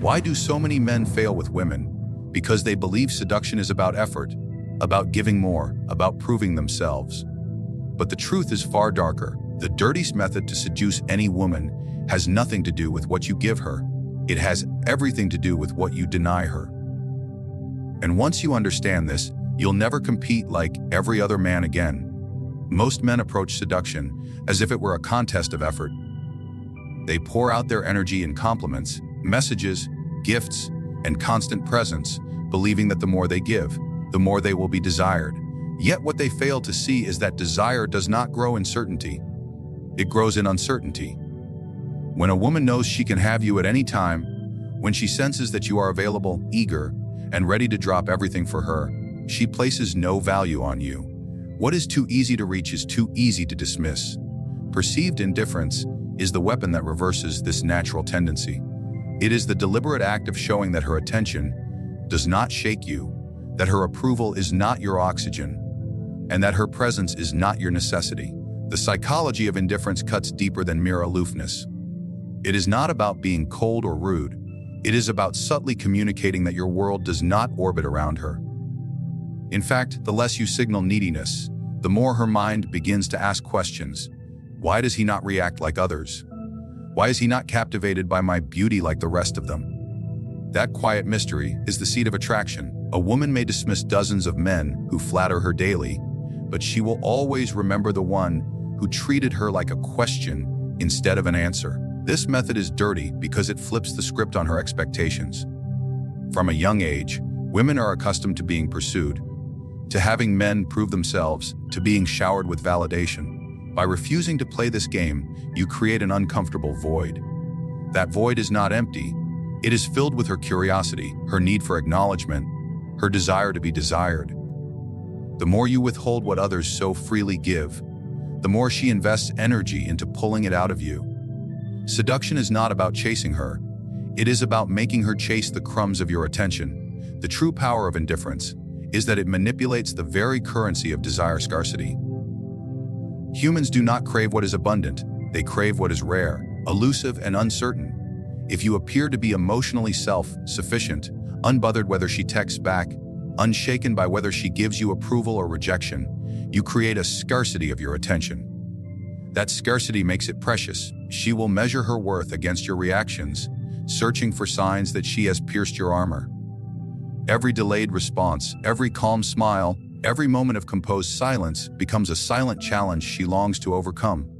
Why do so many men fail with women? Because they believe seduction is about effort, about giving more, about proving themselves. But the truth is far darker. The dirtiest method to seduce any woman has nothing to do with what you give her. It has everything to do with what you deny her. And once you understand this, you'll never compete like every other man again. Most men approach seduction as if it were a contest of effort. They pour out their energy in compliments, messages, gifts, and constant presence, believing that the more they give, the more they will be desired. Yet what they fail to see is that desire does not grow in certainty. It grows in uncertainty. When a woman knows she can have you at any time, when she senses that you are available, eager, and ready to drop everything for her, she places no value on you. What is too easy to reach is too easy to dismiss. Perceived indifference is the weapon that reverses this natural tendency. It is the deliberate act of showing that her attention does not shake you, that her approval is not your oxygen, and that her presence is not your necessity. The psychology of indifference cuts deeper than mere aloofness. It is not about being cold or rude. It is about subtly communicating that your world does not orbit around her. In fact, the less you signal neediness, the more her mind begins to ask questions. Why does he not react like others? Why is he not captivated by my beauty like the rest of them? That quiet mystery is the seed of attraction. A woman may dismiss dozens of men who flatter her daily, but she will always remember the one who treated her like a question instead of an answer. This method is dirty because it flips the script on her expectations. From a young age, women are accustomed to being pursued, to having men prove themselves, to being showered with validation. By refusing to play this game, you create an uncomfortable void. That void is not empty. It is filled with her curiosity, her need for acknowledgement, her desire to be desired. The more you withhold what others so freely give, the more she invests energy into pulling it out of you. Seduction is not about chasing her. It is about making her chase the crumbs of your attention. The true power of indifference is that it manipulates the very currency of desire scarcity. Humans do not crave what is abundant. They crave what is rare, elusive, and uncertain. If you appear to be emotionally self-sufficient, unbothered whether she texts back, unshaken by whether she gives you approval or rejection, you create a scarcity of your attention. That scarcity makes it precious. She will measure her worth against your reactions, searching for signs that she has pierced your armor. Every delayed response, every calm smile, every moment of composed silence becomes a silent challenge she longs to overcome.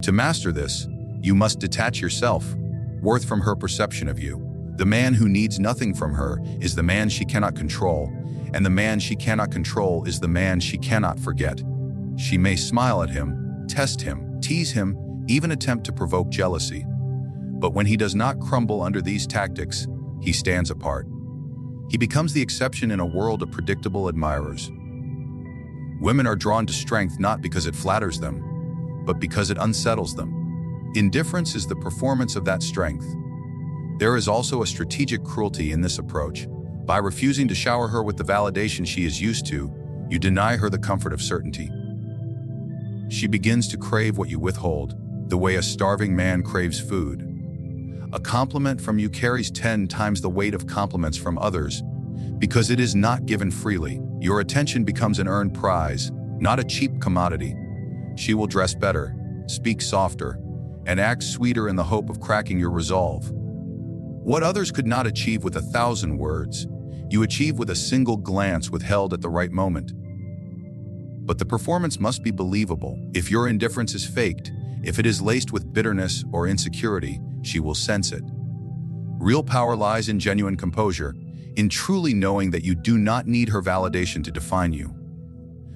To master this, you must detach yourself, worth from her perception of you. The man who needs nothing from her is the man she cannot control, and the man she cannot control is the man she cannot forget. She may smile at him, test him, tease him, even attempt to provoke jealousy. But when he does not crumble under these tactics, he stands apart. He becomes the exception in a world of predictable admirers. Women are drawn to strength not because it flatters them, but because it unsettles them. Indifference is the performance of that strength. There is also a strategic cruelty in this approach. By refusing to shower her with the validation she is used to, you deny her the comfort of certainty. She begins to crave what you withhold, the way a starving man craves food. A compliment from you carries 10 times the weight of compliments from others, because it is not given freely. Your attention becomes an earned prize, not a cheap commodity. She will dress better, speak softer, and act sweeter in the hope of cracking your resolve. What others could not achieve with 1,000 words, you achieve with a single glance withheld at the right moment. But the performance must be believable. If your indifference is faked, if it is laced with bitterness or insecurity, she will sense it. Real power lies in genuine composure, in truly knowing that you do not need her validation to define you.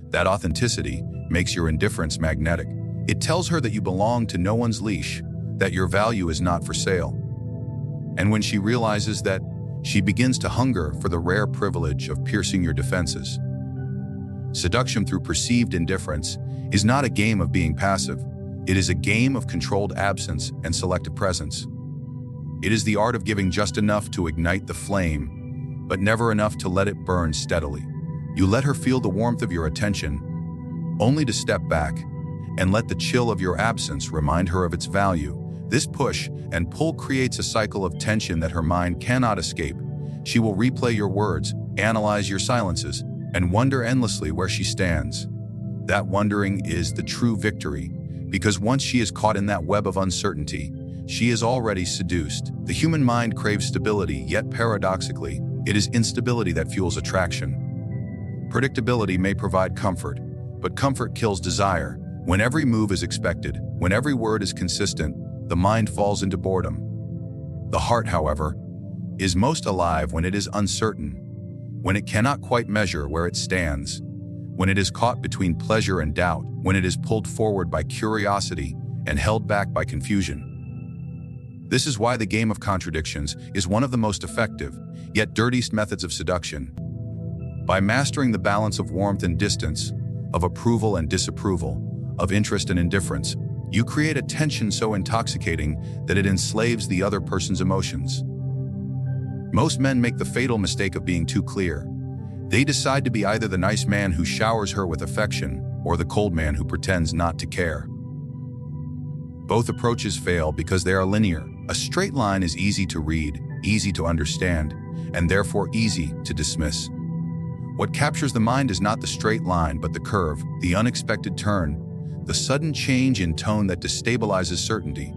That authenticity makes your indifference magnetic. It tells her that you belong to no one's leash, that your value is not for sale. And when she realizes that, she begins to hunger for the rare privilege of piercing your defenses. Seduction through perceived indifference is not a game of being passive. It is a game of controlled absence and selective presence. It is the art of giving just enough to ignite the flame, but never enough to let it burn steadily. You let her feel the warmth of your attention, only to step back and let the chill of your absence remind her of its value. This push and pull creates a cycle of tension that her mind cannot escape. She will replay your words, analyze your silences, and wonder endlessly where she stands. That wondering is the true victory, because once she is caught in that web of uncertainty, she is already seduced. The human mind craves stability, yet paradoxically, it is instability that fuels attraction. Predictability may provide comfort, but comfort kills desire. When every move is expected, when every word is consistent, the mind falls into boredom. The heart, however, is most alive when it is uncertain, when it cannot quite measure where it stands, when it is caught between pleasure and doubt, when it is pulled forward by curiosity and held back by confusion. This is why the game of contradictions is one of the most effective, yet dirtiest methods of seduction. By mastering the balance of warmth and distance, of approval and disapproval, of interest and indifference, you create a tension so intoxicating that it enslaves the other person's emotions. Most men make the fatal mistake of being too clear. They decide to be either the nice man who showers her with affection or the cold man who pretends not to care. Both approaches fail because they are linear. A straight line is easy to read, easy to understand, and therefore easy to dismiss. What captures the mind is not the straight line, but the curve, the unexpected turn, the sudden change in tone that destabilizes certainty.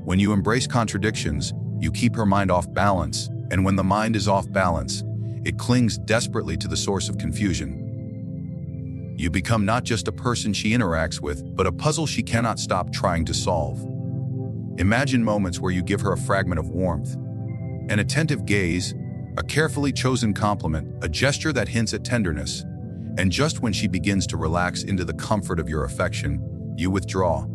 When you embrace contradictions, you keep her mind off balance, and when the mind is off balance, it clings desperately to the source of confusion. You become not just a person she interacts with, but a puzzle she cannot stop trying to solve. Imagine moments where you give her a fragment of warmth, an attentive gaze, a carefully chosen compliment, a gesture that hints at tenderness, and just when she begins to relax into the comfort of your affection, you withdraw.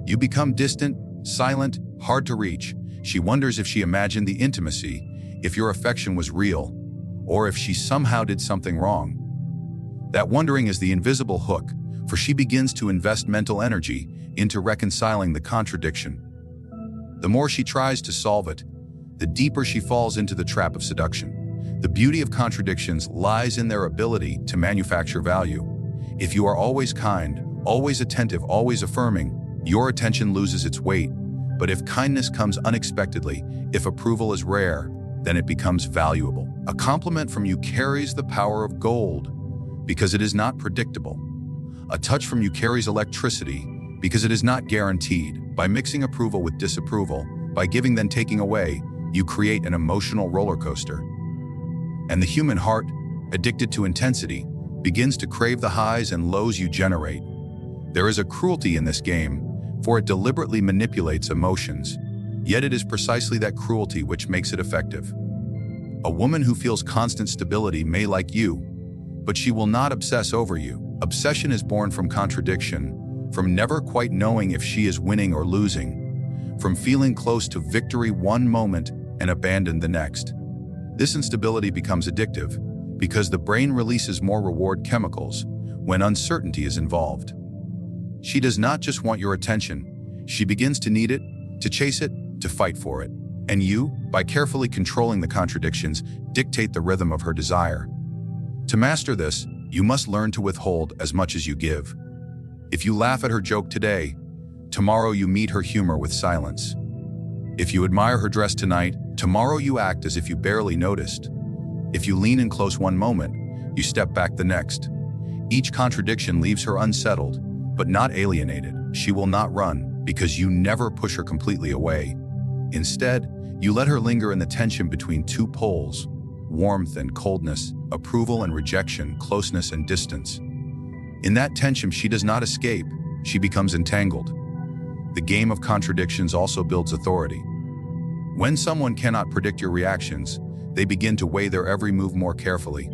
You become distant, silent, hard to reach. She wonders if she imagined the intimacy, if your affection was real, or if she somehow did something wrong. That wondering is the invisible hook, for she begins to invest mental energy into reconciling the contradiction. The more she tries to solve it, the deeper she falls into the trap of seduction. The beauty of contradictions lies in their ability to manufacture value. If you are always kind, always attentive, always affirming, your attention loses its weight. But if kindness comes unexpectedly, if approval is rare, then it becomes valuable. A compliment from you carries the power of gold because it is not predictable. A touch from you carries electricity because it is not guaranteed. By mixing approval with disapproval, by giving then taking away, you create an emotional roller coaster. And the human heart, addicted to intensity, begins to crave the highs and lows you generate. There is a cruelty in this game, for it deliberately manipulates emotions, yet it is precisely that cruelty which makes it effective. A woman who feels constant stability may like you, but she will not obsess over you. Obsession is born from contradiction, from never quite knowing if she is winning or losing, from feeling close to victory one moment and abandon the next. This instability becomes addictive because the brain releases more reward chemicals when uncertainty is involved. She does not just want your attention, she begins to need it, to chase it, to fight for it. And you, by carefully controlling the contradictions, dictate the rhythm of her desire. To master this, you must learn to withhold as much as you give. If you laugh at her joke today, tomorrow you meet her humor with silence. If you admire her dress tonight, tomorrow you act as if you barely noticed. If you lean in close one moment, you step back the next. Each contradiction leaves her unsettled, but not alienated. She will not run because you never push her completely away. Instead, you let her linger in the tension between two poles, warmth and coldness, approval and rejection, closeness and distance. In that tension, she does not escape, she becomes entangled. The game of contradictions also builds authority. When someone cannot predict your reactions, they begin to weigh their every move more carefully.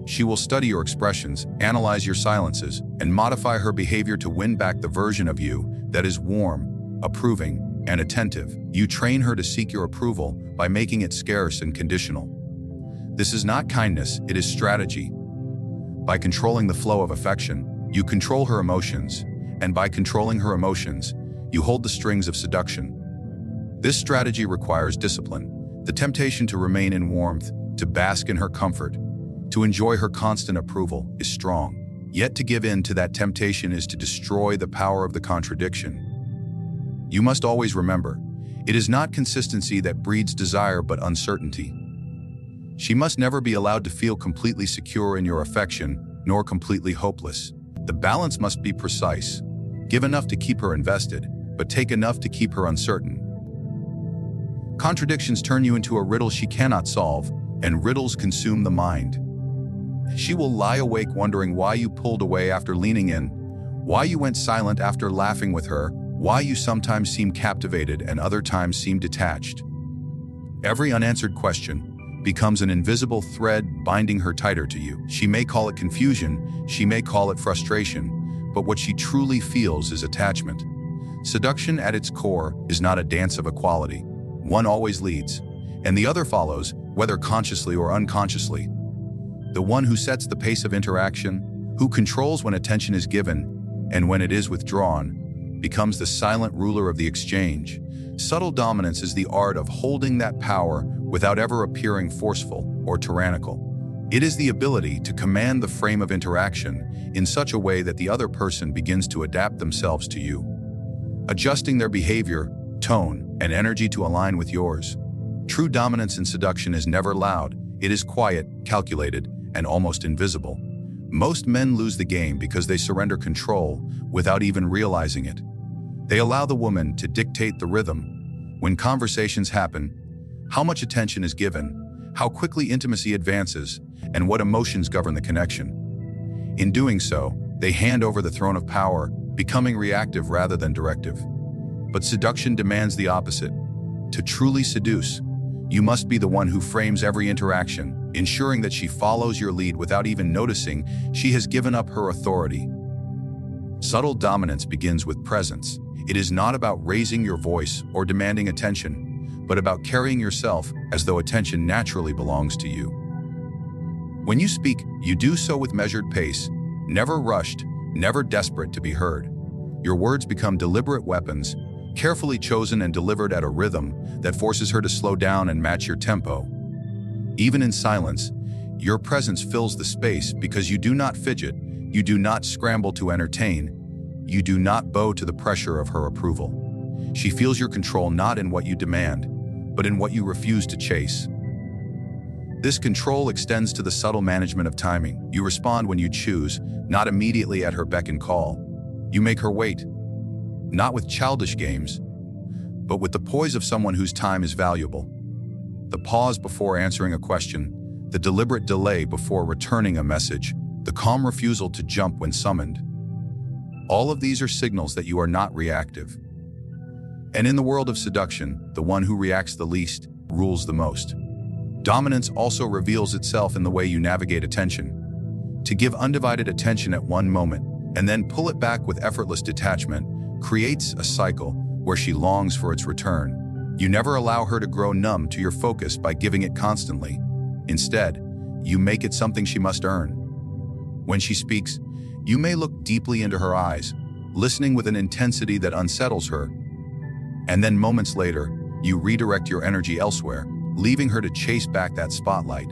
She will study your expressions, analyze your silences, and modify her behavior to win back the version of you that is warm, approving, and attentive. You train her to seek your approval by making it scarce and conditional. This is not kindness, it is strategy. By controlling the flow of affection, you control her emotions, and by controlling her emotions, you hold the strings of seduction. This strategy requires discipline, the temptation to remain in warmth, to bask in her comfort, to enjoy her constant approval is strong. Yet to give in to that temptation is to destroy the power of the contradiction. You must always remember, it is not consistency that breeds desire but uncertainty. She must never be allowed to feel completely secure in your affection, nor completely hopeless. The balance must be precise. Give enough to keep her invested, but take enough to keep her uncertain. Contradictions turn you into a riddle she cannot solve, and riddles consume the mind. She will lie awake wondering why you pulled away after leaning in, why you went silent after laughing with her, why you sometimes seem captivated and other times seem detached. Every unanswered question becomes an invisible thread binding her tighter to you. She may call it confusion, she may call it frustration, but what she truly feels is attachment. Seduction at its core is not a dance of equality. One always leads, and the other follows, whether consciously or unconsciously. The one who sets the pace of interaction, who controls when attention is given and when it is withdrawn, becomes the silent ruler of the exchange. Subtle dominance is the art of holding that power without ever appearing forceful or tyrannical. It is the ability to command the frame of interaction in such a way that the other person begins to adapt themselves to you, adjusting their behavior, tone, and energy to align with yours. True dominance in seduction is never loud. It is quiet, calculated, and almost invisible. Most men lose the game because they surrender control without even realizing it. They allow the woman to dictate the rhythm. When conversations happen, how much attention is given, how quickly intimacy advances, and what emotions govern the connection. In doing so, they hand over the throne of power, becoming reactive rather than directive. But seduction demands the opposite. To truly seduce, you must be the one who frames every interaction, ensuring that she follows your lead without even noticing she has given up her authority. Subtle dominance begins with presence. It is not about raising your voice or demanding attention, but about carrying yourself as though attention naturally belongs to you. When you speak, you do so with measured pace, never rushed, never desperate to be heard. Your words become deliberate weapons, carefully chosen and delivered at a rhythm that forces her to slow down and match your tempo. Even in silence, your presence fills the space because you do not fidget, you do not scramble to entertain, you do not bow to the pressure of her approval. She feels your control not in what you demand, but in what you refuse to chase. This control extends to the subtle management of timing. You respond when you choose, not immediately at her beck and call. You make her wait, not with childish games, but with the poise of someone whose time is valuable. The pause before answering a question, the deliberate delay before returning a message, the calm refusal to jump when summoned. All of these are signals that you are not reactive. And in the world of seduction, the one who reacts the least rules the most. Dominance also reveals itself in the way you navigate attention. To give undivided attention at one moment and then pull it back with effortless detachment creates a cycle where she longs for its return. You never allow her to grow numb to your focus by giving it constantly. Instead, you make it something she must earn. When she speaks, you may look deeply into her eyes, listening with an intensity that unsettles her. And then moments later, you redirect your energy elsewhere, leaving her to chase back that spotlight.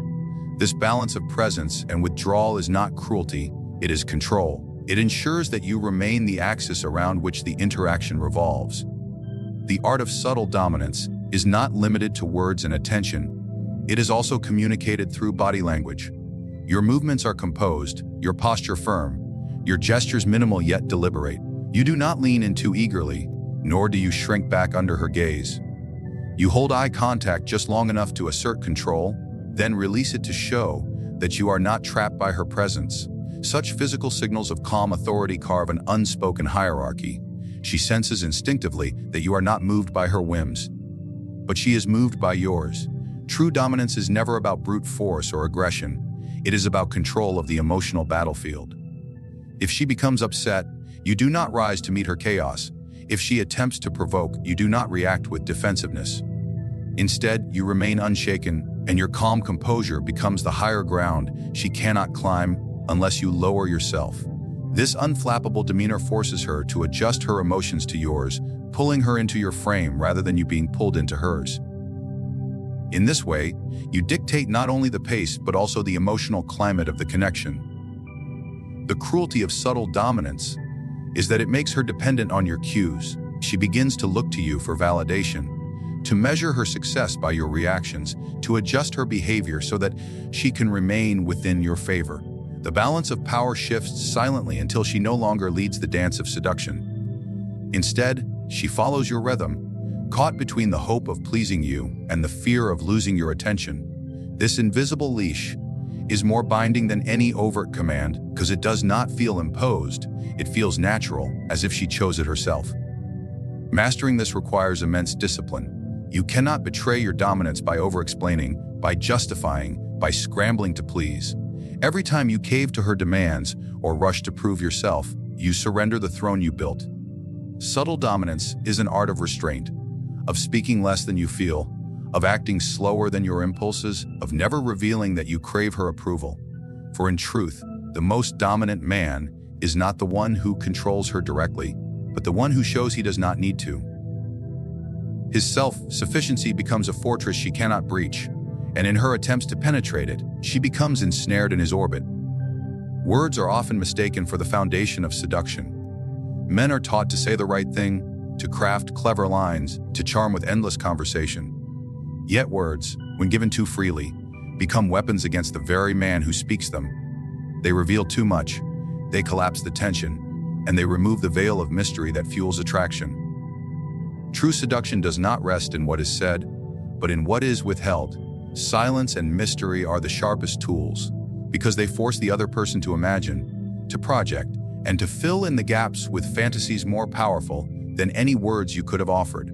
This balance of presence and withdrawal is not cruelty, it is control. It ensures that you remain the axis around which the interaction revolves. The art of subtle dominance is not limited to words and attention. It is also communicated through body language. Your movements are composed, your posture firm, your gestures minimal yet deliberate. You do not lean in too eagerly, nor do you shrink back under her gaze. You hold eye contact just long enough to assert control, then release it to show that you are not trapped by her presence. Such physical signals of calm authority carve an unspoken hierarchy. She senses instinctively that you are not moved by her whims, but she is moved by yours. True dominance is never about brute force or aggression. It is about control of the emotional battlefield. If she becomes upset, you do not rise to meet her chaos. If she attempts to provoke, you do not react with defensiveness. Instead, you remain unshaken, and your calm composure becomes the higher ground she cannot climb unless you lower yourself. This unflappable demeanor forces her to adjust her emotions to yours, pulling her into your frame rather than you being pulled into hers. In this way, you dictate not only the pace but also the emotional climate of the connection. The cruelty of subtle dominance is that it makes her dependent on your cues. She begins to look to you for validation, to measure her success by your reactions, to adjust her behavior so that she can remain within your favor. The balance of power shifts silently until she no longer leads the dance of seduction. Instead, she follows your rhythm, caught between the hope of pleasing you and the fear of losing your attention. This invisible leash is more binding than any overt command because it does not feel imposed. It feels natural, as if she chose it herself. Mastering this requires immense discipline. You cannot betray your dominance by over-explaining, by justifying, by scrambling to please. Every time you cave to her demands or rush to prove yourself, you surrender the throne you built. Subtle dominance is an art of restraint, of speaking less than you feel, of acting slower than your impulses, of never revealing that you crave her approval. For in truth, the most dominant man is not the one who controls her directly, but the one who shows he does not need to. His self-sufficiency becomes a fortress she cannot breach, and in her attempts to penetrate it, she becomes ensnared in his orbit. Words are often mistaken for the foundation of seduction. Men are taught to say the right thing, to craft clever lines, to charm with endless conversation. Yet words, when given too freely, become weapons against the very man who speaks them. They reveal too much, they collapse the tension, and they remove the veil of mystery that fuels attraction. True seduction does not rest in what is said, but in what is withheld. Silence and mystery are the sharpest tools, because they force the other person to imagine, to project, and to fill in the gaps with fantasies more powerful than any words you could have offered.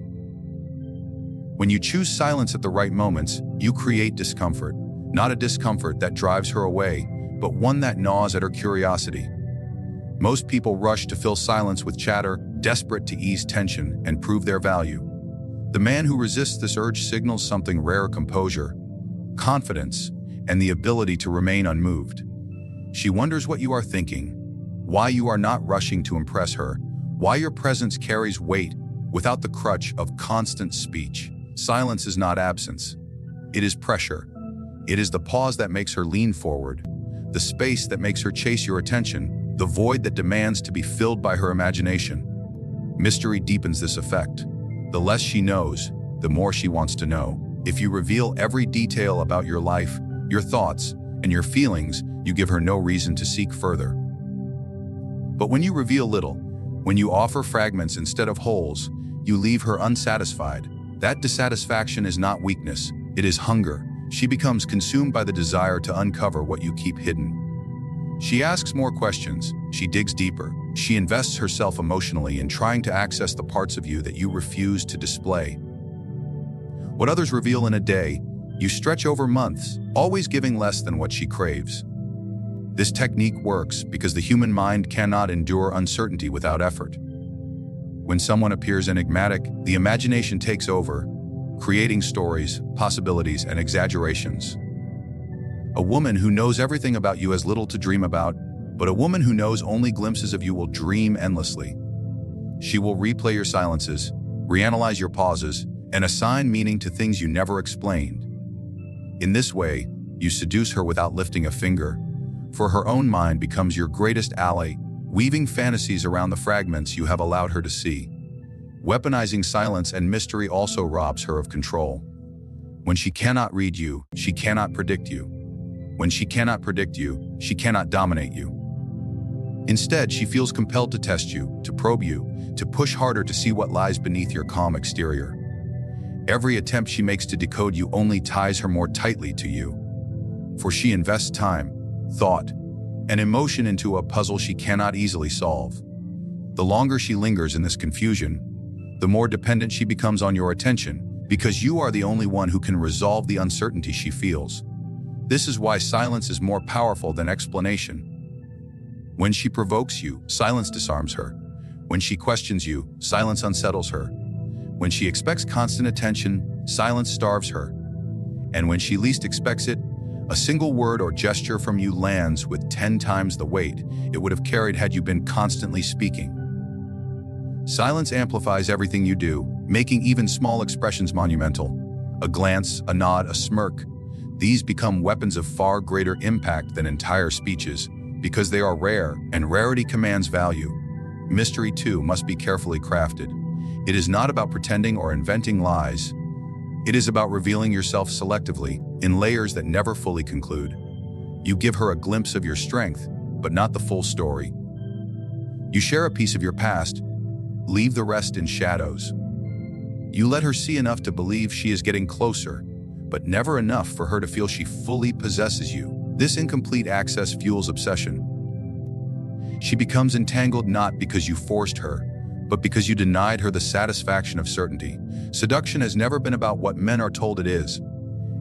When you choose silence at the right moments, you create discomfort, not a discomfort that drives her away, but one that gnaws at her curiosity. Most people rush to fill silence with chatter, desperate to ease tension and prove their value. The man who resists this urge signals something rare: composure, confidence, and the ability to remain unmoved. She wonders what you are thinking, why you are not rushing to impress her, why your presence carries weight without the crutch of constant speech. Silence is not absence. It is pressure. It is the pause that makes her lean forward, the space that makes her chase your attention, the void that demands to be filled by her imagination. Mystery deepens this effect. The less she knows, the more she wants to know. If you reveal every detail about your life, your thoughts, and your feelings, you give her no reason to seek further. But when you reveal little, when you offer fragments instead of wholes, you leave her unsatisfied. That dissatisfaction is not weakness, it is hunger. She becomes consumed by the desire to uncover what you keep hidden. She asks more questions, she digs deeper, she invests herself emotionally in trying to access the parts of you that you refuse to display. What others reveal in a day, you stretch over months, always giving less than what she craves. This technique works because the human mind cannot endure uncertainty without effort. When someone appears enigmatic, the imagination takes over, creating stories, possibilities, and exaggerations. A woman who knows everything about you has little to dream about, but a woman who knows only glimpses of you will dream endlessly. She will replay your silences, reanalyze your pauses, and assign meaning to things you never explained. In this way, you seduce her without lifting a finger, for her own mind becomes your greatest ally, weaving fantasies around the fragments you have allowed her to see. Weaponizing silence and mystery also robs her of control. When she cannot read you, she cannot predict you. When she cannot predict you, she cannot dominate you. Instead, she feels compelled to test you, to probe you, to push harder to see what lies beneath your calm exterior. Every attempt she makes to decode you only ties her more tightly to you, for she invests time, thought, and emotion into a puzzle she cannot easily solve. The longer she lingers in this confusion, the more dependent she becomes on your attention, because you are the only one who can resolve the uncertainty she feels. This is why silence is more powerful than explanation. When she provokes you, silence disarms her. When she questions you, silence unsettles her. When she expects constant attention, silence starves her. And when she least expects it, a single word or gesture from you lands with 10 times the weight it would have carried had you been constantly speaking. Silence amplifies everything you do, making even small expressions monumental. A glance, a nod, a smirk. These become weapons of far greater impact than entire speeches, because they are rare, and rarity commands value. Mystery, too, must be carefully crafted. It is not about pretending or inventing lies. It is about revealing yourself selectively, in layers that never fully conclude. You give her a glimpse of your strength, but not the full story. You share a piece of your past, leave the rest in shadows. You let her see enough to believe she is getting closer, but never enough for her to feel she fully possesses you. This incomplete access fuels obsession. She becomes entangled not because you forced her, but because you denied her the satisfaction of certainty. Seduction has never been about what men are told it is.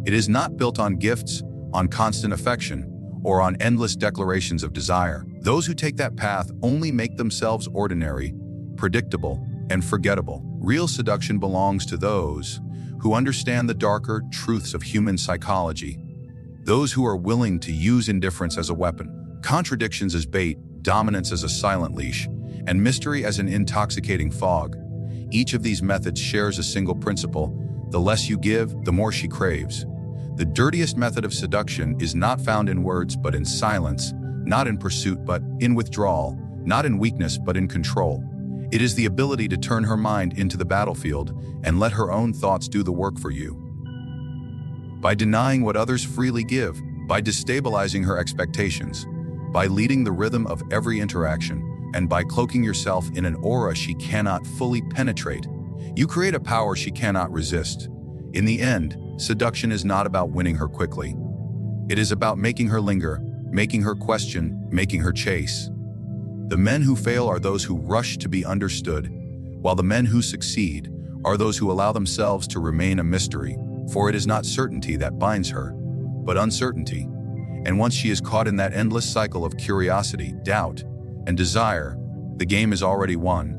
It is not built on gifts, on constant affection, or on endless declarations of desire. Those who take that path only make themselves ordinary, predictable, and forgettable. Real seduction belongs to those who understand the darker truths of human psychology, those who are willing to use indifference as a weapon, contradictions as bait, dominance as a silent leash, and mystery as an intoxicating fog. Each of these methods shares a single principle: the less you give, the more she craves. The dirtiest method of seduction is not found in words but in silence, not in pursuit but in withdrawal, not in weakness but in control. It is the ability to turn her mind into the battlefield and let her own thoughts do the work for you. By denying what others freely give, by destabilizing her expectations, by leading the rhythm of every interaction, and by cloaking yourself in an aura she cannot fully penetrate, you create a power she cannot resist. In the end, seduction is not about winning her quickly. It is about making her linger, making her question, making her chase. The men who fail are those who rush to be understood, while the men who succeed are those who allow themselves to remain a mystery, for it is not certainty that binds her, but uncertainty. And once she is caught in that endless cycle of curiosity, doubt, and desire, the game is already won.